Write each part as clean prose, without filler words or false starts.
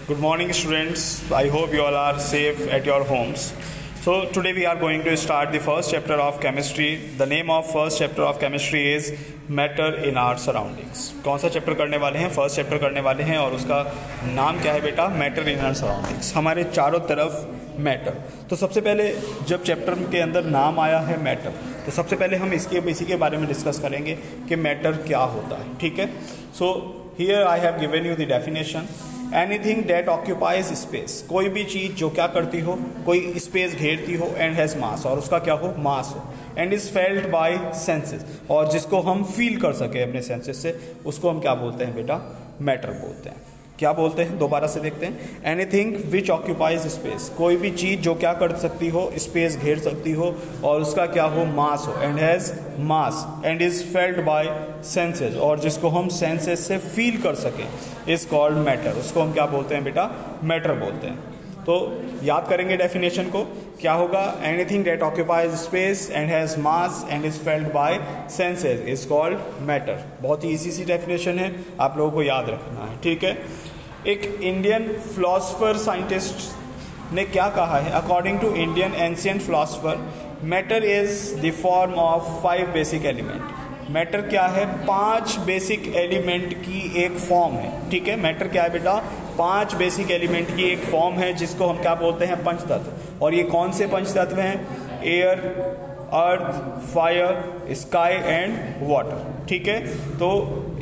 Good morning, students. I hope you all are safe at your homes. So today we are going to start the first chapter of chemistry. The name of first chapter of chemistry is matter in our surroundings. कौन सा chapter करने वाले हैं? First chapter करने वाले हैं और उसका नाम क्या है बेटा? Matter in our surroundings. हमारे चारों तरफ मैटर। तो सबसे पहले जब चैप्टर के अंदर नाम आया है मैटर, तो सबसे पहले हम इसी के बारे में डिस्कस करेंगे कि मैटर क्या होता है। ठीक है। So here I have given you the definition. Anything that occupies space, कोई भी चीज़ जो क्या करती हो, कोई स्पेस घेरती हो, एंड हैज़ मास, और उसका क्या हो, मास हो, and is felt by senses, और जिसको हम फील कर सके अपने सेंसेस से, उसको हम क्या बोलते हैं बेटा? मैटर बोलते हैं। क्या बोलते हैं? दोबारा से देखते हैं। एनीथिंग विच ऑक्यूपाइज स्पेस, कोई भी चीज़ जो क्या कर सकती हो, स्पेस घेर सकती हो, और उसका क्या हो, मास हो, and has mass, and is felt by senses, और जिसको हम सेंसेस से फील कर सकें, इज़ कॉल्ड मैटर। उसको हम क्या बोलते हैं बेटा? मैटर बोलते हैं। तो याद करेंगे डेफिनेशन को। क्या होगा? Anything that occupies space and has mass and is felt by senses is called matter. बहुत ही इजी सी डेफिनेशन है, आप लोगों को याद रखना है। ठीक है। एक इंडियन फिलोसफर साइंटिस्ट ने क्या कहा है? According to Indian ancient philosopher, matter is the form of 5 basic element. Matter क्या है? 5 बेसिक एलिमेंट की एक फॉर्म है। ठीक है। मैटर क्या है बेटा? 5 बेसिक एलिमेंट की एक फॉर्म है, जिसको हम क्या बोलते हैं? पंचतत्व। और ये कौन से पंचतत्व हैं? Air, earth, fire, sky and water. ठीक है। तो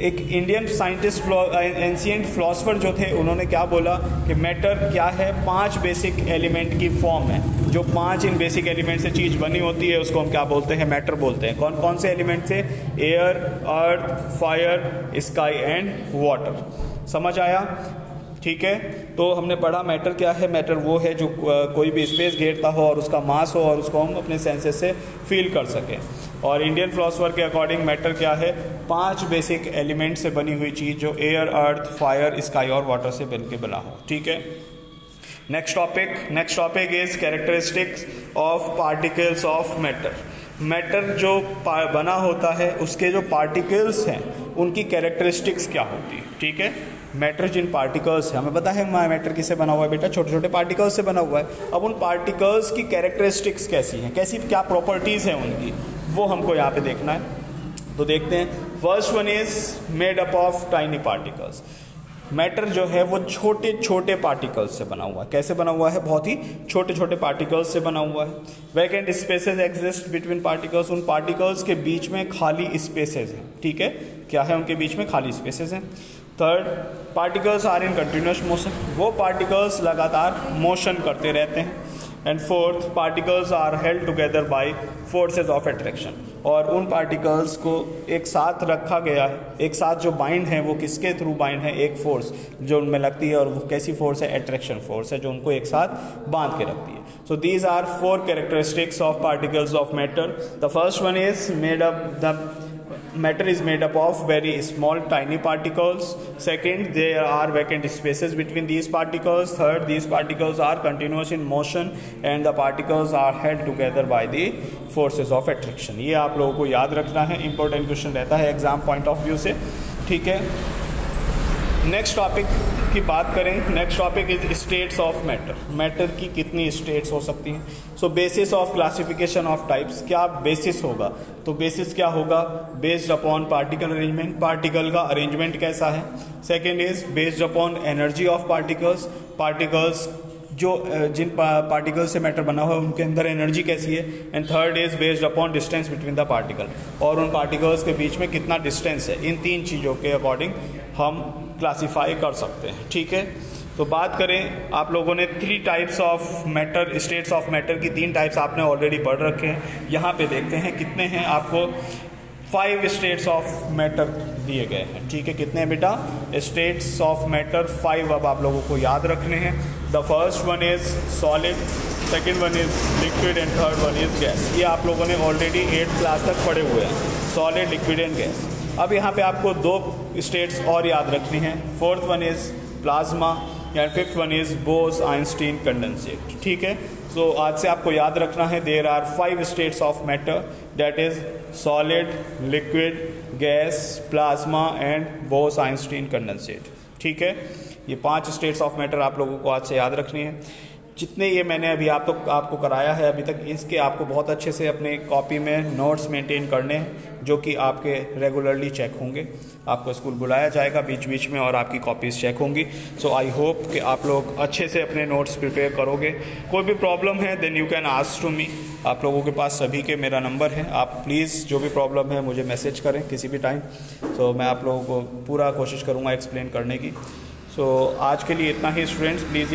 एक इंडियन साइंटिस्ट एंशिएंट फिलोसफर जो थे, उन्होंने क्या बोला कि मैटर क्या है? 5 बेसिक एलिमेंट की फॉर्म है। जो 5 इन बेसिक एलिमेंट से चीज़ बनी होती है, उसको हम क्या बोलते हैं? मैटर बोलते हैं। कौन कौन से एलिमेंट से? Air, earth, fire, sky and water. समझ आया? ठीक है। तो हमने पढ़ा मैटर क्या है। मैटर वो है जो कोई भी स्पेस घेरता हो और उसका मास हो, और उसको हम अपने सेंसेस से फील कर सकें। और इंडियन फिलोसफर के अकॉर्डिंग मैटर क्या है? 5 बेसिक एलिमेंट से बनी हुई चीज़, जो एयर, अर्थ, फायर, स्काई और वाटर से बन के बना हो। ठीक है। Next topic is characteristics of particles of matter. Matter जो बना होता है, उसके जो पार्टिकल्स हैं, उनकी कैरेक्टरिस्टिक्स क्या होती है? ठीक है। मैटर जिन पार्टिकल्स है, हमें पता है मैटर किससे बना हुआ है बेटा? छोटे छोटे पार्टिकल्स से बना हुआ है। अब उन पार्टिकल्स की कैरेक्टरिस्टिक्स कैसी हैं, क्या प्रॉपर्टीज़ हैं उनकी, वो हमको यहाँ पे देखना है। तो देखते हैं। First one is made up of tiny particles. Matter जो है वो छोटे छोटे पार्टिकल्स से बना हुआ है। कैसे बना हुआ है? बहुत ही छोटे छोटे पार्टिकल्स से बना हुआ है। Vacant spaces exist between particles, उन पार्टिकल्स के बीच में खाली स्पेसेस हैं। ठीक है। क्या है? उनके बीच में खाली स्पेसेस हैं। Third, particles are in continuous motion, वो पार्टिकल्स लगातार मोशन करते रहते हैं। And fourth, particles are held together by forces of attraction, और उन पार्टिकल्स को एक साथ रखा गया है। एक साथ जो बाइंड है, वो किसके थ्रू बाइंड है? एक फोर्स जो उनमें लगती है, और वो कैसी फोर्स है? अट्रैक्शन फोर्स है, जो उनको एक साथ बांध के रखती है। So these are 4 characteristics of particles of matter. The first one is matter is made up of very small tiny particles. Second, there are vacant spaces between these particles. Third, these particles are continuous in motion and the particles are held together by the forces of attraction. ये आप लोगों को याद रखना है, important question रहता है exam point of view से। ठीक है। नेक्स्ट टॉपिक की बात करें। Next topic is states of matter. Matter की कितनी स्टेट्स हो सकती हैं? So basis of classification of types, क्या बेसिस होगा? तो बेसिस क्या होगा? Based upon particle arrangement, particle का अरेंजमेंट कैसा है। Second is based upon energy of particles, particles जो जिन पार्टिकल से मैटर बना हुआ है, उनके अंदर एनर्जी कैसी है। And third is based upon distance between the particle, और उन पार्टिकल्स के बीच में कितना डिस्टेंस है। इन 3 चीज़ों के अकॉर्डिंग हम क्लासीफाई कर सकते हैं। ठीक है। तो बात करें, आप लोगों ने 3 types of matter, states of matter की 3 टाइप्स आपने ऑलरेडी पढ़ रखे हैं। यहाँ पे देखते हैं कितने हैं। आपको 5 स्टेट्स ऑफ मैटर दिए गए हैं। ठीक है। कितने हैं बेटा? स्टेट्स ऑफ मैटर 5 अब आप लोगों को याद रखने हैं। The first one is solid, second one is liquid and third one is gas. ये आप लोगों ने ऑलरेडी 8th क्लास तक पढ़े हुए हैं, सॉलिड, लिक्विड एंड गैस। अब यहाँ पे आपको 2 स्टेट्स और याद रखनी है। Fourth one is plasma and fifth one is Bose Einstein condensate. ठीक है। सो आज से आपको याद रखना है, there are 5 states of matter, that is solid, liquid, gas, plasma and Bose Einstein condensate. ठीक है। ये 5 स्टेट्स ऑफ मैटर आप लोगों को आज से याद रखनी है। जितने ये मैंने अभी आपको कराया है अभी तक, इसके आपको बहुत अच्छे से अपने कॉपी में नोट्स मेंटेन करने हैं, जो कि आपके रेगुलरली चेक होंगे। आपको स्कूल बुलाया जाएगा बीच बीच में और आपकी कॉपीज़ चेक होंगी। सो आई होप कि आप लोग अच्छे से अपने नोट्स प्रिपेयर करोगे। कोई भी प्रॉब्लम है then you can ask to me. आप लोगों के पास सभी के मेरा नंबर है, आप प्लीज़ जो भी प्रॉब्लम है मुझे मैसेज करें किसी भी टाइम। सो मैं आप लोगों को पूरा कोशिश करूँगा एक्सप्लेन करने की। सो आज के लिए इतना ही स्टूडेंट्स, प्लीज़